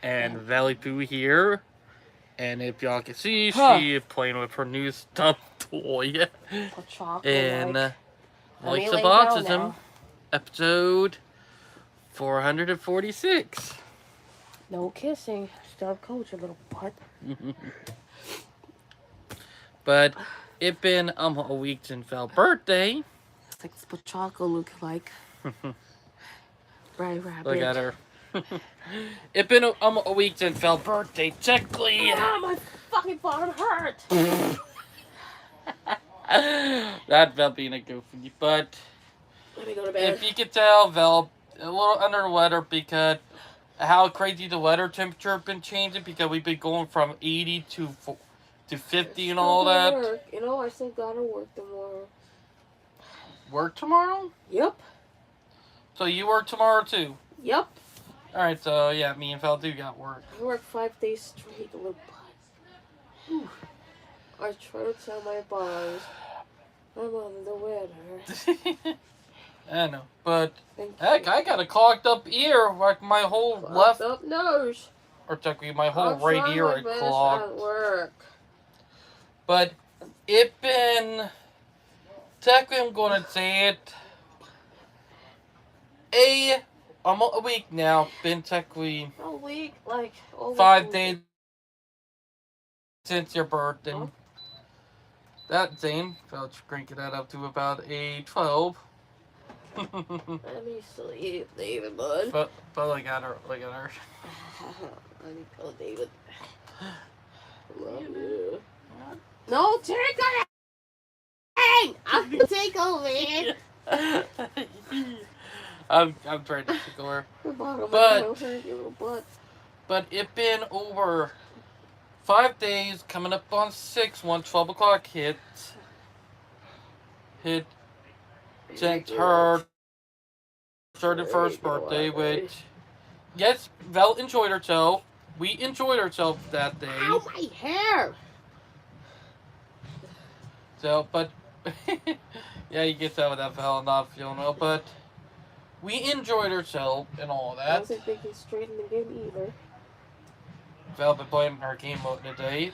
And Valley Poo here. And if y'all can see, Huh. she is playing with her new stuffed toy. Chocolate In like. Let me Voice of lay down Autism, now. episode 446. No kissing. Still have culture, little butt. But it been a week since Val's birthday. It's like what chocolate look like. Right, rabbit. Look at her. It been a week since Val's birthday. Technically. Ah, my fucking bottom hurt. That Val being a goofy, but Let me go to bed. if you could tell, Val a little under the weather because how crazy the weather temperature been changing because we've been going from 80 to 50 and all that. Work. You know, I still gotta work tomorrow. Work tomorrow? Yep. So you work tomorrow too? Yep. Alright, so yeah, me and Val do got work. I work 5 days straight, little butt. I try to tell my boss I'm under the weather. I know, but heck, I got a clogged up ear, like my whole left up nose. Or technically my whole I'm right ear is clogged. At work. But it been technically I'm gonna say it almost a week now. Been technically a week, like 5 days since your birthday. Huh? That same, I'll crank that up to about a 12. Let me sleep, David, bud. But look at her, look at her. Let me call David. Love you. No, take it! Hey! I'm gonna take over here. I'm trying to tickle her. But it been over 5 days, coming up on 6, once 12 o'clock hit since her 31st birthday, which, yes, Vel enjoyed herself. We enjoyed ourselves that day. Ow, my hair! So, but, yeah, you can tell that Vel not feeling well, but we enjoyed ourselves and all that. I wasn't thinking straight in the game either. Val been playing her game mode today.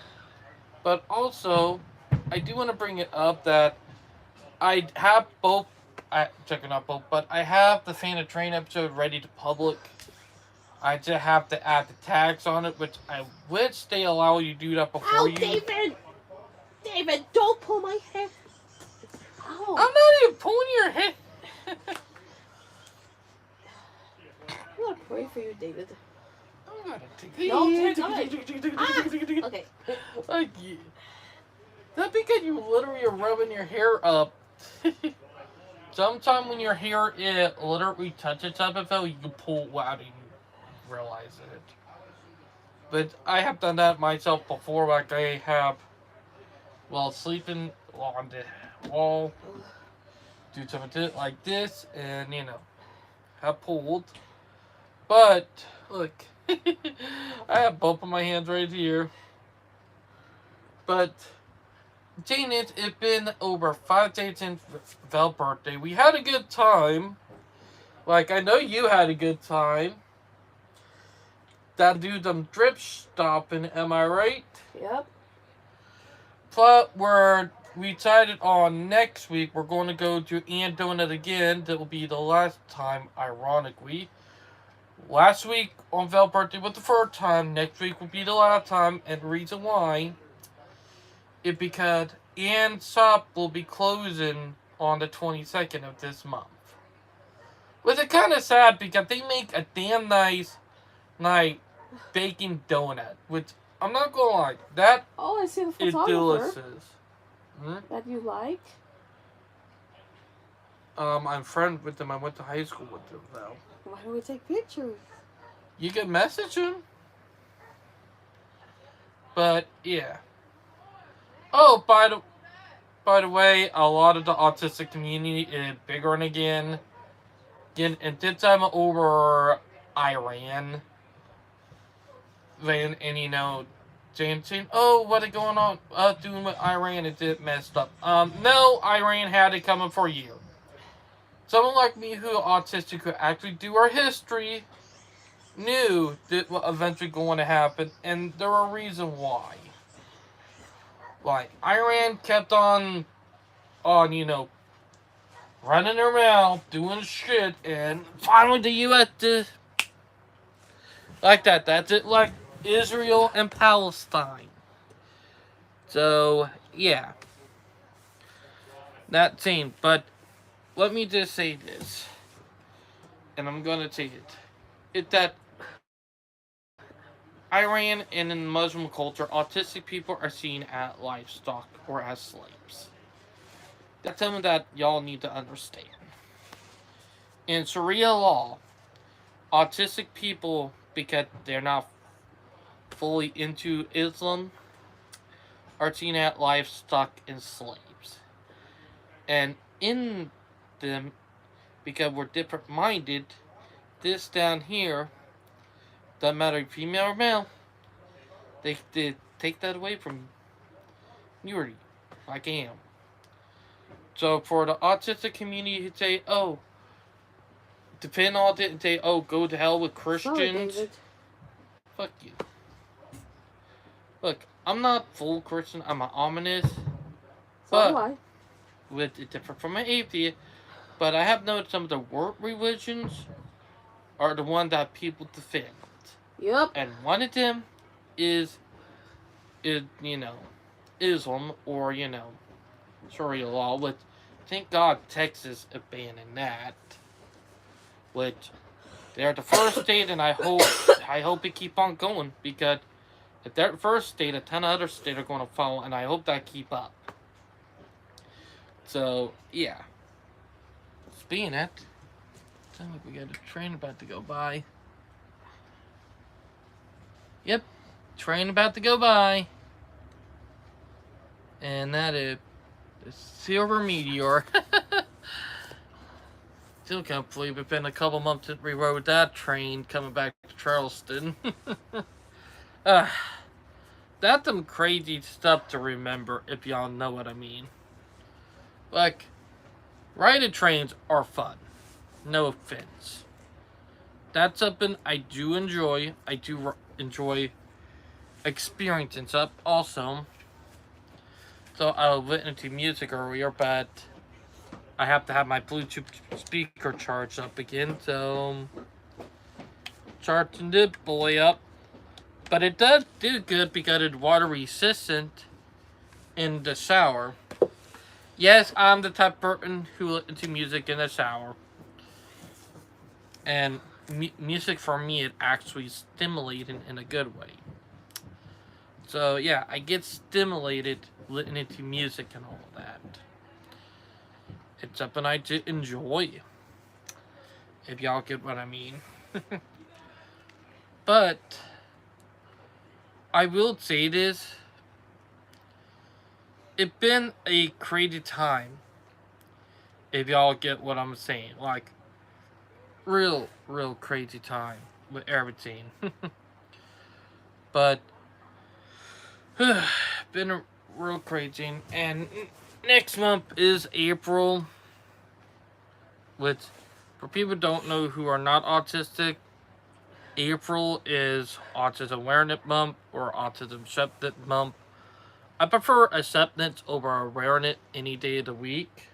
But also, I do want to bring it up that I have both, checking out both, but I have the Fan of Train episode ready to public. I just have to add the tags on it, which I wish they allow you to do that before you. David! David, don't pull my hair. Ow. I'm not even pulling your hair. I'm gonna pray for you, David. I'm gonna take No, okay. Like, that's because you literally are rubbing your hair up. Sometimes when your hair literally touches something, you can pull it out and you realize it. But I have done that myself before, like I have while sleeping on the wall, do something like this, and have pulled. But look, I have both of my hands right here. But Jane, it's been over 5 days since Val's birthday. We had a good time. Like, I know you had a good time. That do them drip stopping, am I right? Yep. But we decided on next week we're going to go to Donut again. That will be the last time, ironically. Last week on Val's birthday was the first time. Next week will be the last time. And the reason why is because shop will be closing on the 22nd of this month. Which is kind of sad because they make a damn nice baking donut. Which, I'm not going to lie, that I see the is delicious. That you like? I'm friends with them. I went to high school with them, though. Why don't we take pictures? You can message them. But, yeah. Oh, by the way, a lot of the autistic community is bigger again. And this time over Iran. And James saying, oh, what is going on? Doing with Iran is it messed up. No, Iran had it coming for a year. Someone like me who is autistic could actually do our history knew that was eventually going to happen, and there were reasons why. Like Iran kept on running their mouth, doing shit, and finally the U.S. did like that. That's it, like Israel and Palestine. So yeah, that scene. But let me just say this, and I'm gonna take it. It that Iran and in Muslim culture, autistic people are seen as livestock or as slaves. That's something that y'all need to understand. In Sharia law, autistic people, because they're not fully into Islam, are seen as livestock and slaves. And in them, because we're different minded, this down here, doesn't matter if female or male, they take that away from you, like I am. So for the autistic community to say, oh, depend on it and say, oh, go to hell with Christians. Sorry, David. Fuck you. Look, I'm not full Christian. I'm an ominous. So do I. With it different from an atheist. But I have noticed some of the world religions are the one that people defend. Yep. And one of them is Islam or Sharia law. Which, thank God, Texas abandoned that. Which they're the first state, and I hope it keep on going, because if they're the first state, a ton of other states are going to follow, and I hope that keep up. So yeah. Speaking of that, sounds like we got a train about to go by. Yep, train about to go by, and that is the Silver Meteor. Still can't believe it's been a couple months since we rode that train coming back to Charleston. That's some crazy stuff to remember, if y'all know what I mean. Like, riding trains are fun. No offense. That's something I do enjoy. I do enjoy experiencing stuff also. So I went into music earlier, but I have to have my Bluetooth speaker charged up again, so charging the boy up. But it does do good because it's water resistant in the shower. Yes, I'm the type of person who listens to music in the shower. And music for me, it actually stimulating in a good way. So yeah, I get stimulated listening to music and all that. It's something I do enjoy, if y'all get what I mean. But I will say this. It's been a crazy time, if y'all get what I'm saying. Like, real crazy time with everything. But, been real crazy. And next month is April, which, for people who don't know who are not autistic, April is Autism Awareness Month or Autism Acceptance Month. I prefer acceptance over awareness any day of the week.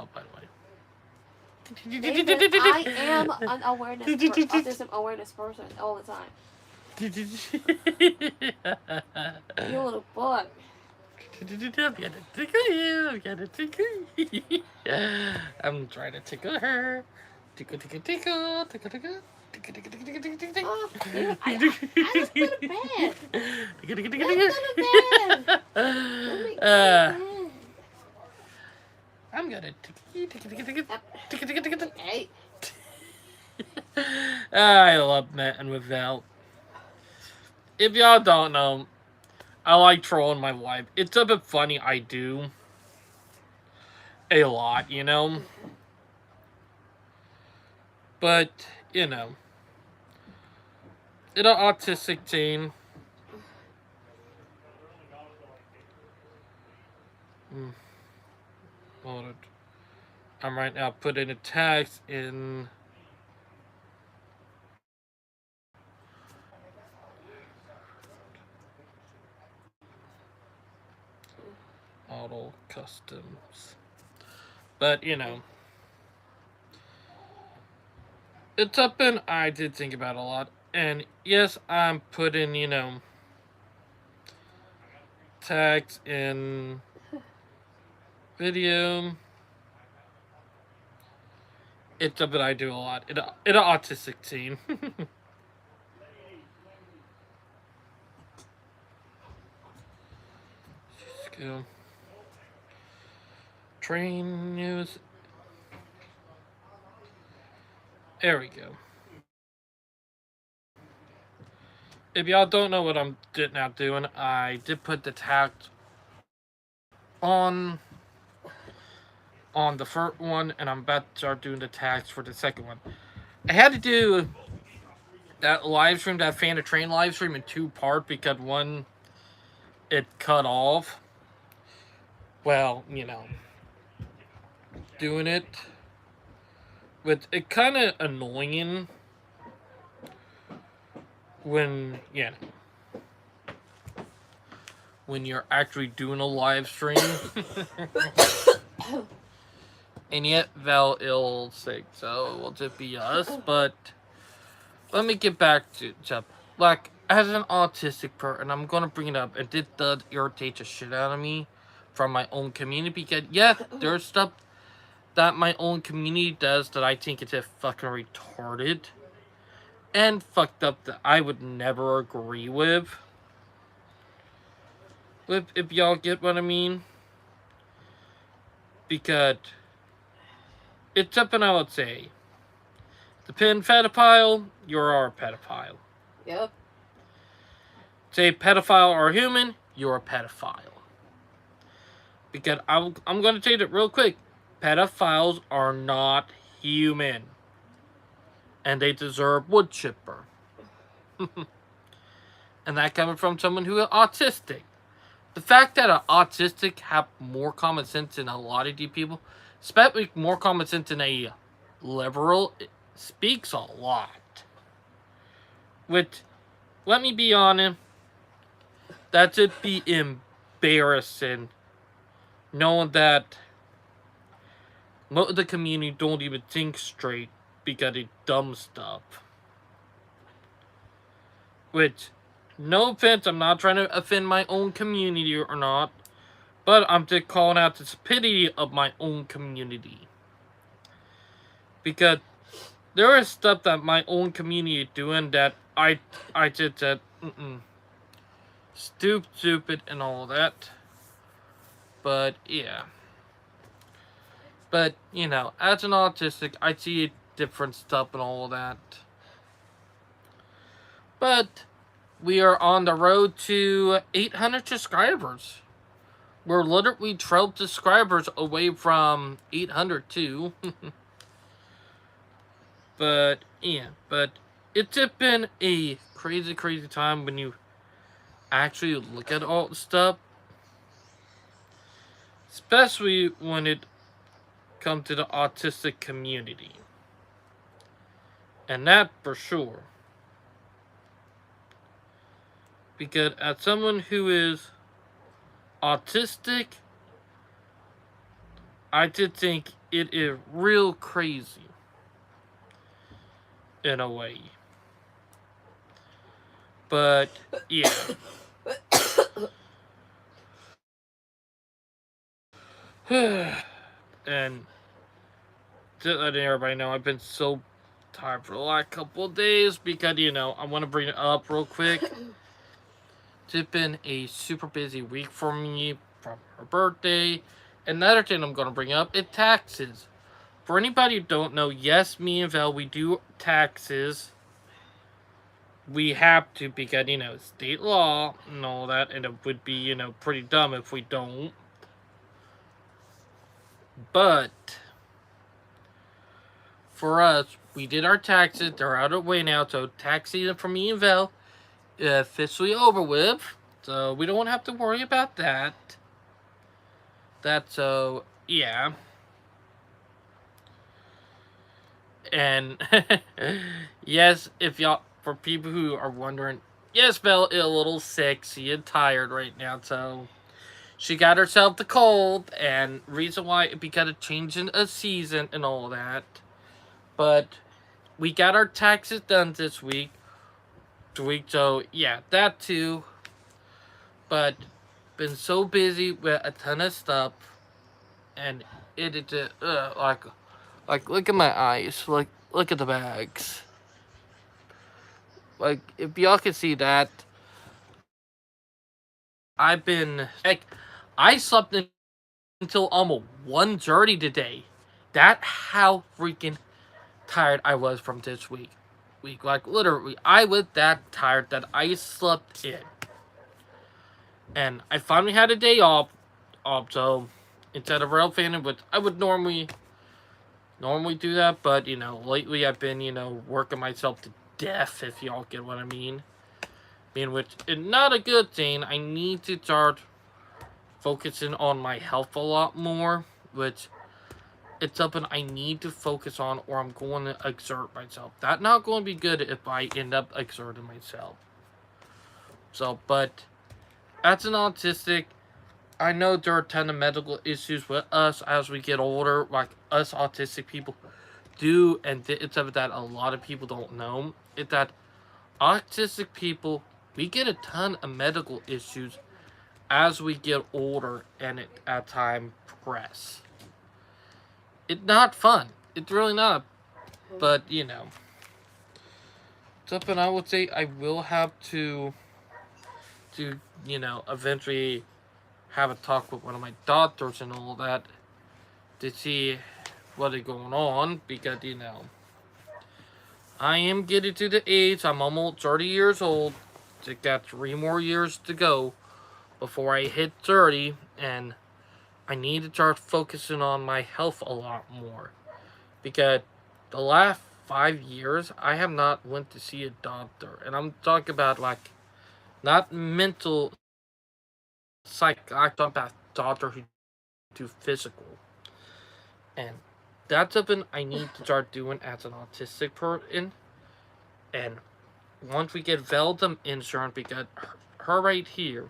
Oh, by the way. David, I am an autism awareness person all the time. You little bug. I'm trying to tickle her. Tickle. Oh, dude, I just go to bed. Let's go to bed. Let me go to bed. I'm gonna Hey. I love Matt with Val. If y'all don't know, I like trolling my wife. It's a bit funny, I do. A lot, But, in an autistic teen. Hold it. I'm right now putting a text in model customs. But, it's something I did think about a lot. And yes, I'm putting, tags in video. It's something I do a lot in an autistic team. Just go. Train news. There we go. If y'all don't know what I'm now doing, I did put the tag on the first one, and I'm about to start doing the tags for the second one. I had to do that live stream, that fan of train live stream, in two parts because one, it cut off. Well, doing it with it kind of annoying when when you're actually doing a live stream. And yet Val ill sick, so it will just be us. But let me get back to like, as an autistic person, I'm gonna bring it up, and it does irritate the shit out of me from my own community, because there's stuff that my own community does that I think is just fucking retarded and fucked up that I would never agree with. If y'all get what I mean. Because it's something I would say. The pin pedophile, you're a pedophile. Yep. Say pedophile or human, you're a pedophile. Because I'm going to say that real quick. Pedophiles are not human. And they deserve wood chipper. And that coming from someone who is autistic. The fact that an autistic have more common sense than a lot of these people, especially more common sense than a liberal, speaks a lot. Which, let me be honest, that should be embarrassing, knowing that most of the community don't even think straight because of dumb stuff. Which, no offense, I'm not trying to offend my own community or not, but I'm just calling out the stupidity of my own community. Because there is stuff that my own community is doing that I just said, stupid and all that. But, yeah. But, as an autistic, I see different stuff and all that. But we are on the road to 800 subscribers. We're literally 12 subscribers away from 800 too. But it's just been a crazy time when you actually look at all the stuff. Especially when it comes to the autistic community. And that for sure. Because as someone who is autistic, I did think it is real crazy. In a way. But, yeah. And just letting everybody know, I've been so tired for the last couple of days because, I want to bring it up real quick. It's been a super busy week for me from her birthday. Another thing I'm going to bring up is taxes. For anybody who don't know, yes, me and Val, we do taxes. We have to because, state law and all that, and it would be, pretty dumb if we don't. But for us, we did our taxes. They're out of the way now, so tax season for me and Val officially over with. So we don't have to worry about that. So, yeah. And yes, if y'all, for people who are wondering, yes, Val is a little sick. She is tired right now, so she got herself the cold, and reason why it because of changing a season and all that. But we got our taxes done this week, so yeah, that too. But been so busy with a ton of stuff, and it is like look at my eyes, look at the bags. Like if y'all can see that, I've been like I slept until almost 1:30 today. That how freaking tired I was from this week. Like literally, I was that tired that I slept in. And I finally had a day off, so instead of rail fanning, which I would normally do that, but lately I've been working myself to death, if y'all get what I mean. Which is not a good thing. I need to start focusing on my health a lot more, which it's something I need to focus on, or I'm going to exert myself. That's not going to be good if I end up exerting myself. So, but as an autistic, I know there are a ton of medical issues with us as we get older, like us autistic people do, and it's something that a lot of people don't know. It's that autistic people, we get a ton of medical issues as we get older and as time progress. It's not fun. It's really not. But, something I would say I will have to eventually have a talk with one of my doctors and all that to see what is going on, because I am getting to the age, I'm almost 30 years old. I got 3 more years to go before I hit 30, and I need to start focusing on my health a lot more, because the last 5 years I have not went to see a doctor, and I'm talking about like not mental psych. I'm talking about doctor who do physical, and that's something I need to start doing as an autistic person. And once we get Veldum insurance, because her right here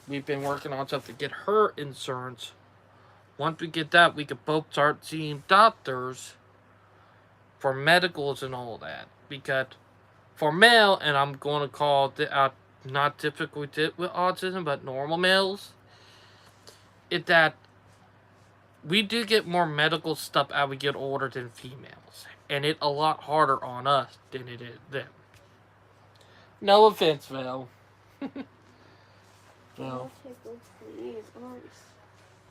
we've been working on stuff to get her insurance. Once we get that, we could both start seeing doctors for medicals and all that. Because for male, and I'm going to call it not typically with autism, but normal males, it's that we do get more medical stuff as we get older than females. And it's a lot harder on us than it is them. No offense, Val. No. Please,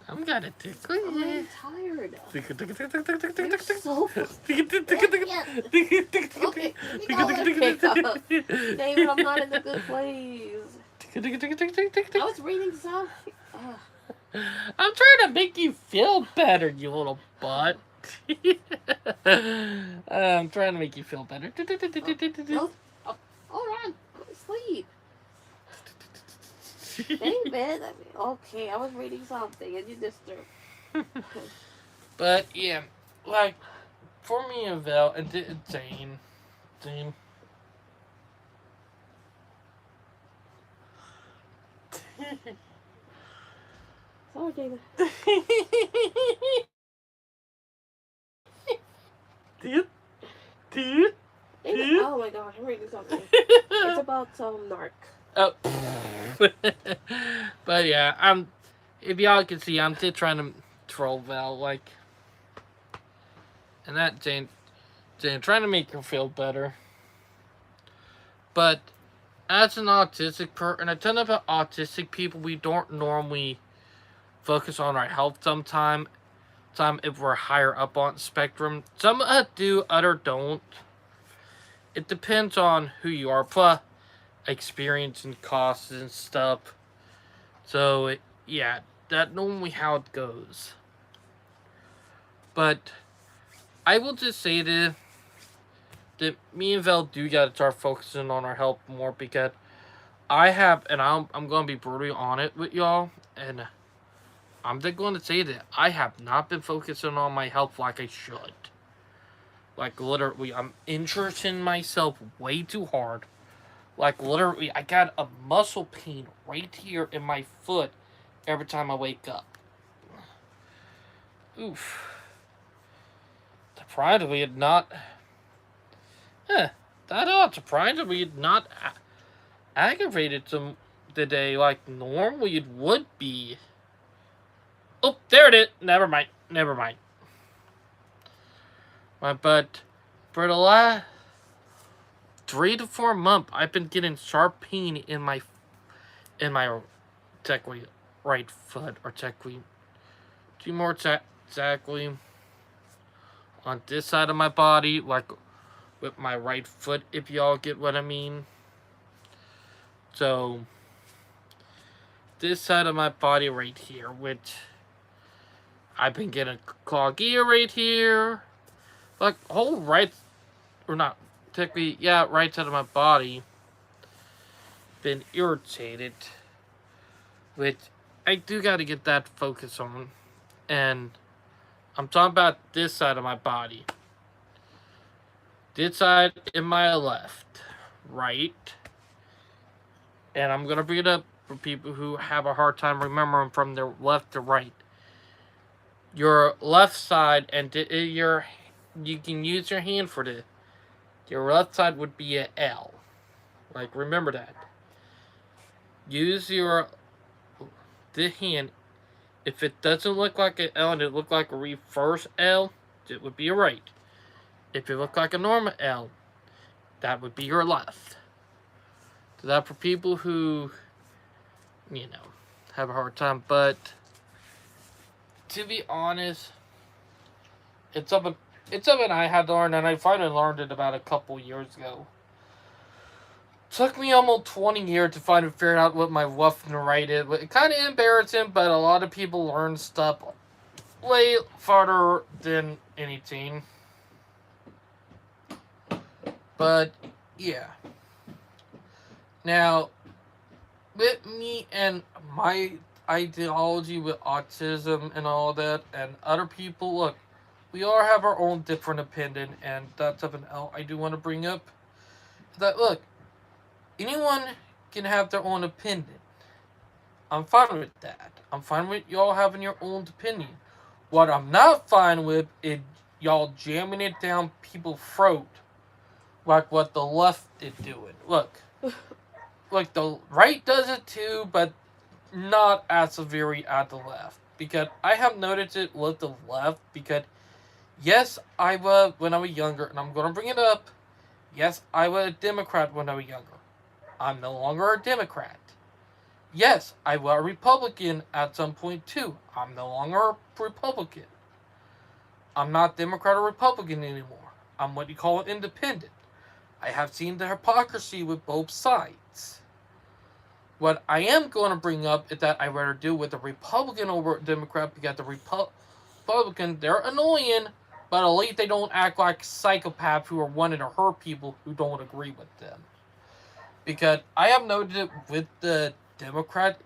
I'm gonna tickle I'm you. really tired. You're You're so okay, pick up. David, I'm not in a good place. I was reading something. I'm trying to make you feel better, you little butt. I'm trying to make you feel better. No. Oh, hold on. Go to sleep. David, okay, I was reading something and you disturbed. But yeah, like for me and Val and Zane. Sorry, David. David, oh my gosh, I'm reading something. It's about narc. Oh. But yeah, if y'all can see, I'm still trying to troll Val, like, and that Jane trying to make her feel better. But as an autistic person, a ton of autistic people, we don't normally focus on our health sometimes. Some if we're higher up on the spectrum. Some do, other don't. It depends on who you are, plus experience and costs and stuff. So yeah, that's normally how it goes. But I will just say that me and Val do gotta start focusing on our health more, because I'm gonna be brutally honest with y'all, and I'm just going to say that I have not been focusing on my health like I should. Like, literally, I'm injuring myself way too hard. Like, literally, I got a muscle pain right here in my foot every time I wake up. Oof. Surprisingly, it not. That odd. Surprisingly, it not aggravated some today like normally it would be. Oh, there it is. Never mind. Never mind. But for the last 3 to 4 months, I've been getting sharp pain in my technically right foot, or technically more exactly on this side of my body, like with my right foot, if y'all get what I mean. So this side of my body right here, which I've been getting cloggy right here, like whole right, or not technically, yeah, right side of my body been irritated, which I do got to get that focus on. And I'm talking about this side of my body. This side in my left, right. And I'm going to bring it up for people who have a hard time remembering from their left to right. Your left side, and you can use your hand for this. Your left side would be an L. Like, remember that. Use the hand. If it doesn't look like an L and it look like a reverse L, it would be your right. If it looked like a normal L, that would be your left. So that for people who, have a hard time. But to be honest, it's something I had to learn, and I finally learned it about a couple years ago. Took me almost 20 years to finally figure out what my left and right is. It's kind of embarrassing, but a lot of people learn stuff way farther than anything. But, yeah. Now, with me and my ideology with autism and all that, and other people, look, we all have our own different opinion, and that's something else I do want to bring up. That, look, anyone can have their own opinion. I'm fine with that. I'm fine with y'all having your own opinion. What I'm not fine with is y'all jamming it down people's throat like what the left is doing. Look, the right does it too, but not as severely as the left. Because I have noticed it with the left, because yes, I was when I was younger, and I'm going to bring it up. Yes, I was a Democrat when I was younger. I'm no longer a Democrat. Yes, I was a Republican at some point too. I'm no longer a Republican. I'm not Democrat or Republican anymore. I'm what you call an independent. I have seen the hypocrisy with both sides. What I am going to bring up is that I rather do with the Republican over Democrat, because the Republican, they're annoying, but at least they don't act like psychopaths who are wanting to hurt people who don't agree with them. Because I have noted it with the Democrat,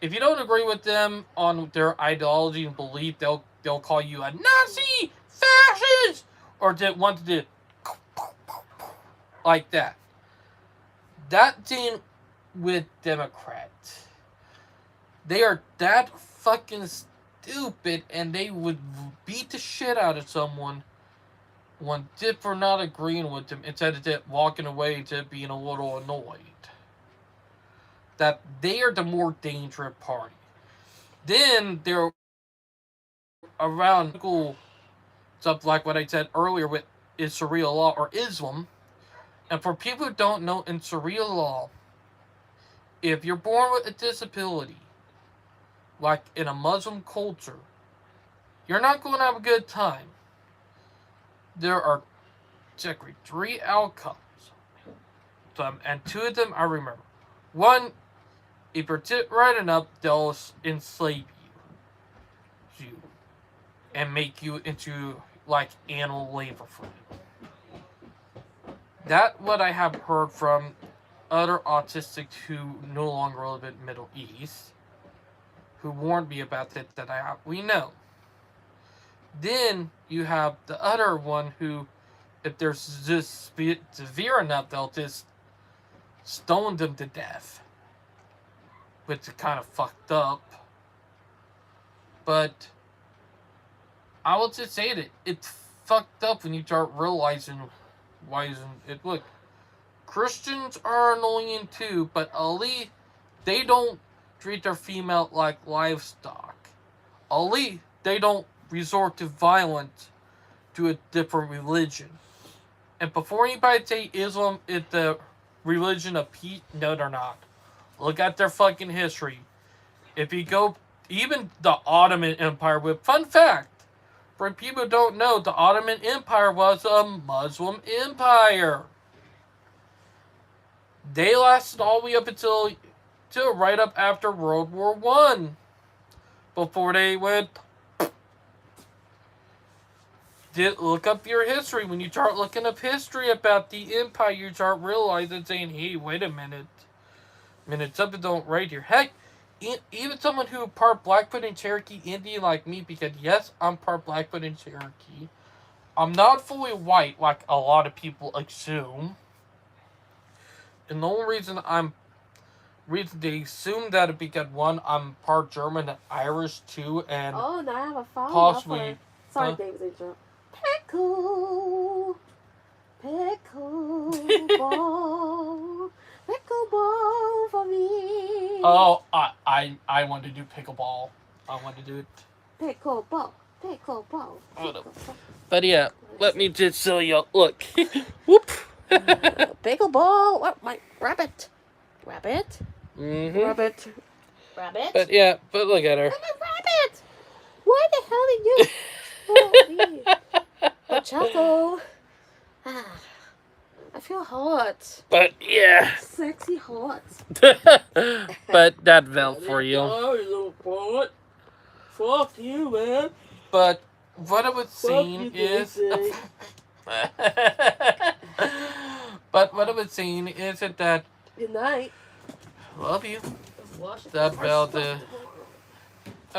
if you don't agree with them on their ideology and belief, they'll call you a Nazi, fascist, or they want to do like that. That thing with Democrats, they are that fucking stupid, and they would beat the shit out of someone for not agreeing with them, instead of just walking away to being a little annoyed. That they are the more dangerous party. Then they're around stuff like what I said earlier with is Sharia law or Islam. And for people who don't know, in Sharia law, if you're born with a disability, like in a Muslim culture, you're not going to have a good time. There are technically 3 outcomes. And 2 of them I remember. One, if you're right enough, they'll enslave you and make you into like animal labor for them. That's what I have heard from other autistics who no longer live in Middle East, who warned me about it, that we know. Then you have the other one who, if they're just severe enough, they'll just stone them to death, which is kind of fucked up. But I will just say that it's fucked up when you start realizing why isn't it. Look, Christians are annoying too, but at least they don't treat their female like livestock. At least they don't resort to violence to a different religion. And before anybody say Islam is the religion of peace, no, they're not. Look at their fucking history. If you go, even the Ottoman Empire, with fun fact, for people who don't know, the Ottoman Empire was a Muslim empire. They lasted all the way up until right up after World War One, before they went. Look up your history. When you start looking up history about the empire, you start realizing, saying, "Hey, wait a minute, something don't right here." Heck, even someone who part Blackfoot and Cherokee Indian like me, because yes, I'm part Blackfoot and Cherokee. I'm not fully white like a lot of people assume. And the only reason they assume that is because one, I'm part German and Irish too, and oh, now I have a phone. possibly. Sorry, David's intro. Pickle ball for me. Oh, I want to do pickleball. I want to do it. Pickle ball. But yeah, let me just show you. Look, whoop. Pickleball. What? My rabbit. Mm-hmm. Rabbit. But yeah, but look at her. I'm a rabbit. Why the hell did you? Oh, me. Choco. I feel hot. But yeah. Sexy hot. But that felt for you. Oh, you little butt. Fuck you, man. But what I was saying is. But what I was saying is that. Good night. Love you. That Val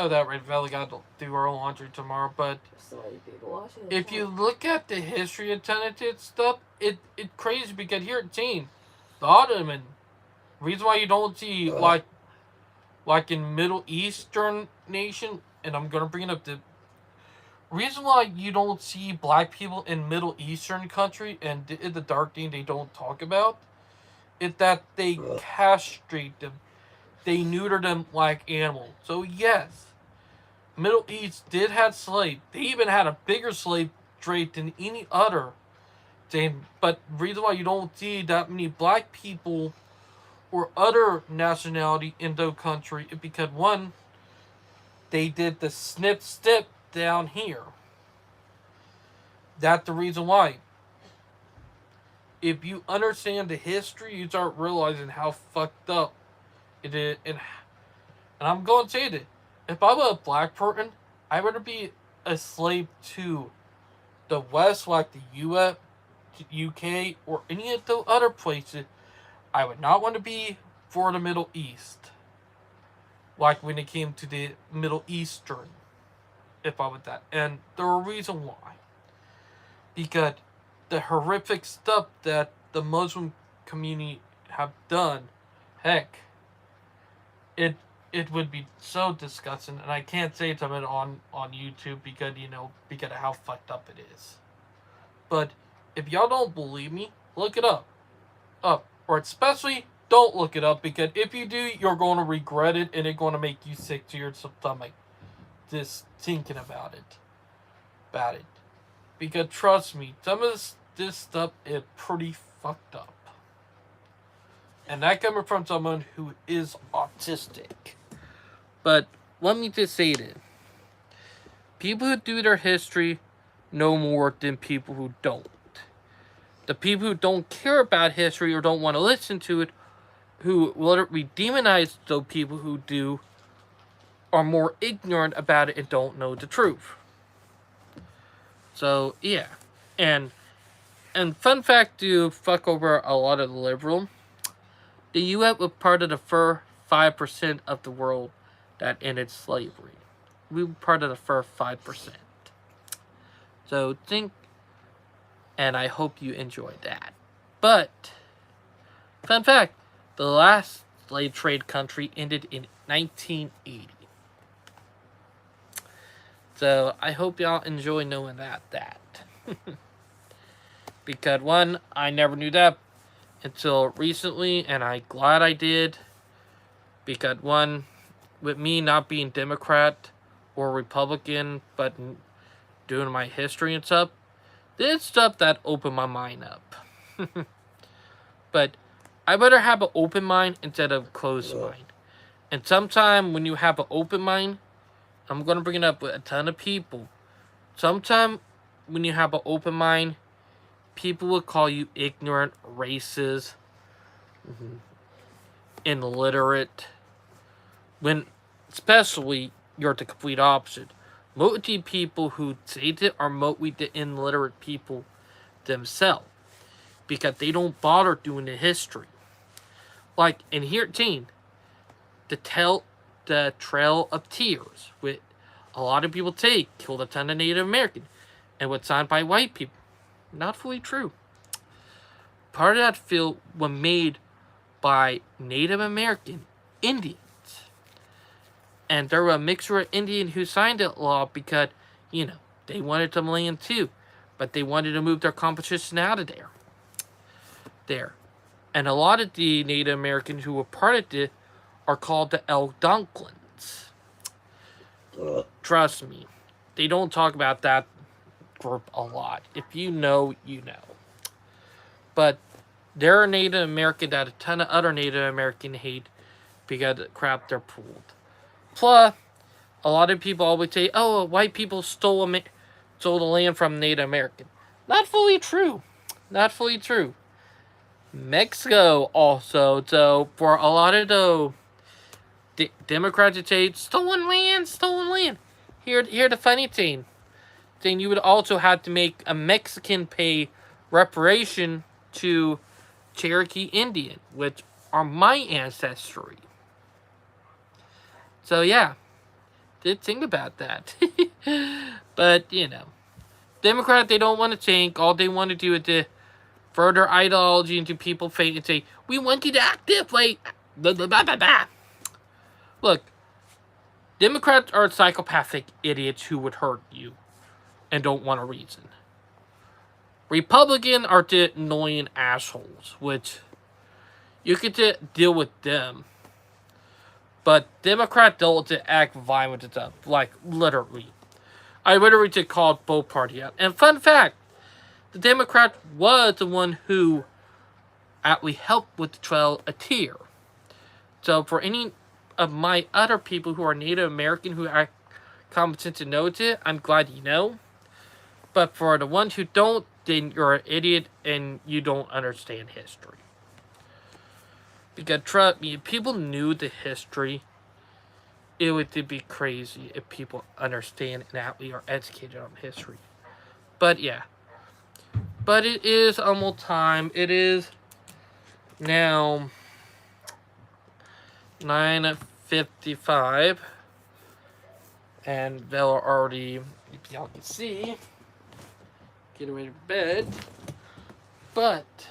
that right, Val got to do our laundry tomorrow. But if you look at the history of tenanted stuff, it's crazy because here at Jane, the Ottoman, reason why you don't see like in Middle Eastern nation, and I'm gonna bring up the reason why you don't see black people in Middle Eastern country and in the dark thing they don't talk about, is that they castrate them. They neuter them like animals. So yes, Middle East did have slaves. They even had a bigger slave trade than any other thing. But the reason why you don't see that many black people or other nationality in the country is because one, they did the snip down here. That's the reason why. If you understand the history, you start realizing how fucked up it is. And I'm going to say that if I was a black person, I'd rather be a slave to the West, like the US, UK, or any of the other places. I would not want to be for the Middle East. Like when it came to the Middle Eastern, if I was that. And the reason why. Because the horrific stuff that the Muslim community have done, heck, it would be so disgusting, and I can't say something on YouTube because because of how fucked up it is. But if y'all don't believe me, look it up, or especially don't look it up, because if you do, you're going to regret it, and it's going to make you sick to your stomach just thinking about it. Because trust me, some of this stuff is pretty fucked up. And that coming from someone who is autistic. But let me just say this. People who do their history know more than people who don't. The people who don't care about history or don't want to listen to it, who literally demonize those people who do, are more ignorant about it and don't know the truth. So, yeah. And fun fact to fuck over a lot of the liberal, the U.S. was part of the first 5% of the world that ended slavery. We were part of the first 5%. So think, and I hope you enjoyed that. But, fun fact, the last slave trade country ended in 1980. So I hope y'all enjoy knowing that. Because one, I never knew that until recently, and I'm glad I did. Because one, with me not being Democrat or Republican, but doing my history and stuff, this stuff that opened my mind up. But I better have an open mind instead of a closed mind. And sometime when you have an open mind, I'm gonna bring it up with a ton of people. Sometime when you have an open mind, people will call you ignorant, racist, illiterate. When especially you're the complete opposite. Mostly people who say that are mostly the illiterate people themselves. Because they don't bother doing the history. Like in here, the Trail of Tears, which a lot of people take, killed a ton of Native Americans, and was signed by white people. Not fully true. Part of that film was made by Native American Indians. And there were a mixture of Indians who signed that law because, they wanted some land too. But they wanted to move their competition out of there. And a lot of the Native Americans who were part of it are called the Algonquins. Trust me, they don't talk about that group a lot. If you know, you know. But there are Native Americans that a ton of other Native Americans hate because of the crap they're pulled. Plus, a lot of people always say, oh, white people stole the land from Native American. Not fully true. Not fully true. Mexico also, so for a lot of the Democrats that say stolen land. Here the funny thing. Then you would also have to make a Mexican pay reparation to Cherokee Indian, which are my ancestry. So yeah, did think about that. But Democrats, they don't want to think. All they want to do is to further ideology into people's faith and say, we want you to act this way. Blah, blah, blah, blah, blah. Look, Democrats are psychopathic idiots who would hurt you and don't want a reason. Republicans are the annoying assholes, which you could deal with them. But Democrats don't act violent and stuff. Like, literally. I literally just called both parties out. And fun fact, the Democrat was the one who actually helped with the Trail of Tears. So for any of my other people who are Native American who are competent to know it, I'm glad you know. But for the ones who don't, then you're an idiot and you don't understand history. Because trust me, if people knew the history, it would be crazy if people understand and actually are educated on history. But yeah. But it is almost time. It is now 9:55. And they'll already, if y'all can see, getting ready to bed. But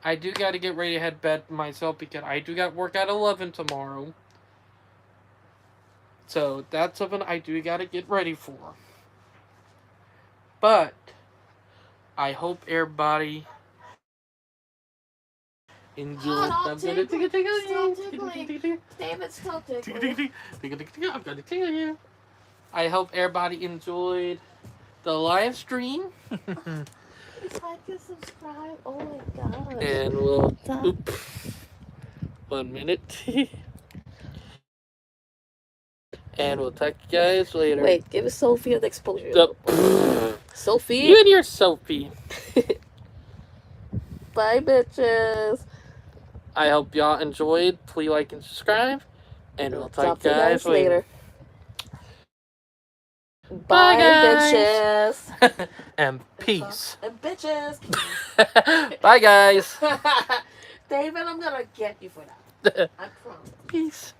I do got to get ready to head to bed myself because I do got work at 11 tomorrow. So that's something I do got to get ready for. But I hope everybody enjoys. I'm gonna tickle. David's still tickling. I'm gonna tell you. I hope everybody enjoyed the live stream. Please like and subscribe. Oh my god. And we'll. 1 minute. And we'll talk to you guys later. Wait, give Sophie an exposure. Sophie? You and your Sophie. Bye, bitches. I hope y'all enjoyed. Please like and subscribe. And we'll talk to you guys later. Bye, bitches. And peace. And bitches. Bye, guys. David, I'm gonna get you for that. I promise. Peace.